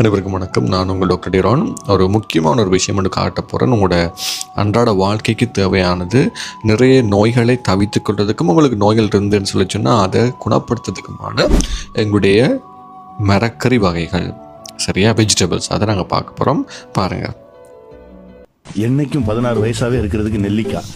அனைவருக்கும் வணக்கம். நான் உங்கள் டாக்டர் டிரான். ஒரு முக்கியமான ஒரு விஷயம் ஒன்று காட்ட போகிறேன். உங்களோட அன்றாட வாழ்க்கைக்கு தேவையானது நிறைய நோய்களை தவிர்த்து கொள்றதுக்கும், உங்களுக்கு நோய்கள் இருந்துன்னு சொல்லி சொன்னால் அதை குணப்படுத்துறதுக்குமான எங்களுடைய மரக்கறி வகைகள், சரியா, வெஜிடபிள்ஸ், அதை நாங்கள் பார்க்க போகிறோம். பாருங்கள். என்னைக்கும் 16 வயசாவே இருக்கிறதுக்கு நெல்லிக்காய்,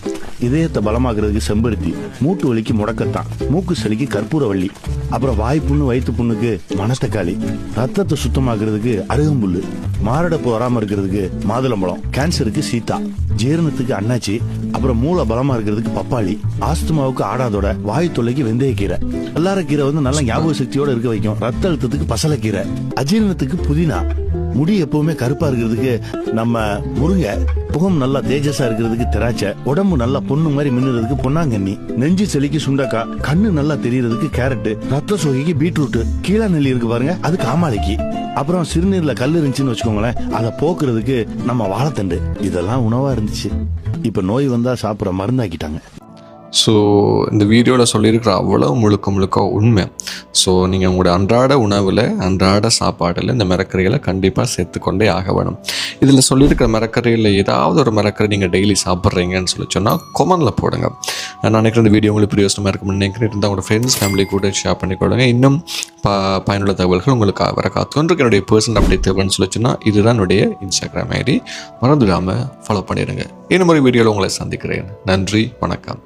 இதயத்தை பலமாக்குறதுக்கு செம்பருத்தி, மூட்டு வலிக்கு முடக்கத்தான், மூக்கு சளிக்கு கற்பூரவள்ளி, அப்புறம் வாய்ப்புண்ணு வயிற்று புண்ணுக்கு மணத்தக்காளி, ரத்தத்தை சுத்தமாக்குறதுக்கு அருகம்புல்லு, மாரடைப்பு வராம இருக்கிறதுக்கு மாதுளம்பழம், கேன்சருக்கு சீத்தா, ஜீரணத்துக்கு அன்னாச்சி, அப்புறம் மூளை பலமா இருக்கிறதுக்கு பப்பாளி, ஆஸ்துமாவுக்கு ஆடாதோட, வாயு தொல்லைக்கு வெந்தயக்கீரை, கல்லாரக்கீரை நல்ல ஞாபக சக்தியோட இருக்க வைக்கும், ரத்த அழுத்தத்துக்கு பசலக்கீரை, அஜீரணத்துக்கு புதினா, முடி எப்பவுமே கருப்பா இருக்கிறதுக்கு நம்ம முருங்கை, முகம் நல்லா தேஜஸா இருக்கிறதுக்கு திராட்சை, உடம்பு நல்லா பொண்ணு மாதிரி மின்னுறதுக்கு பொன்னாங்கண்ணி, நெஞ்சு செலிக்கு சுண்டக்காய், கண்ணு நல்லா தெரியறதுக்கு கேரட், ரத்த சோகைக்கு பீட்ரூட், கீழா நெல்லி இருக்கு பாருங்க, அது காமாலைக்கு, அப்புறம் சிறுநீர்ல கல் இருந்துச்சுன்னு வச்சுக்கோங்களேன், அதை போக்குறதுக்கு நம்ம வாழைத்தண்டு. இதெல்லாம் உணவா இருந்துச்சு, இப்ப நோய் வந்தா சாப்பிட்ற மருந்தாக்கிட்டாங்க. ஸோ இந்த வீடியோவில் சொல்லியிருக்கிற அவ்வளோ முழுக்க உண்மை. ஸோ நீங்கள் உங்களோட அன்றாட உணவில், அன்றாட சாப்பாடில் இந்த மரக்கறிகளை கண்டிப்பாக சேர்த்துக்கொண்டே ஆக வேணும். இதில் சொல்லியிருக்கிற மரக்கறியில் ஏதாவது ஒரு மரக்கறி நீங்கள் டெய்லி சாப்பிட்றீங்கன்னு சொல்லி சொன்னால் கொமெண்டில் போடுங்க. நான் நினைக்கிறேன் இந்த வீடியோ உங்களுக்கு பிரயோஜனமாக இருக்கும்னு நினைக்கிறேன். இருந்தால் உங்களோட ஃப்ரெண்ட்ஸ், ஃபேமிலி கூட ஷேர் பண்ணிக்கொள்ளுங்க. இன்னும் பயனுள்ள தகவல்கள் உங்களுக்கு வர காத்துக்கொண்டு என்னுடைய பர்சனல் அப்டேட் தேவைன்னு சொல்லி சொன்னால் இதுதான் என்னுடைய இன்ஸ்டாகிராம் ஐடி. மறந்துடாமல் ஃபாலோ பண்ணிடுங்க. இன்னும் ஒரு வீடியோவில் உங்களை சந்திக்கிறேன். நன்றி, வணக்கம்.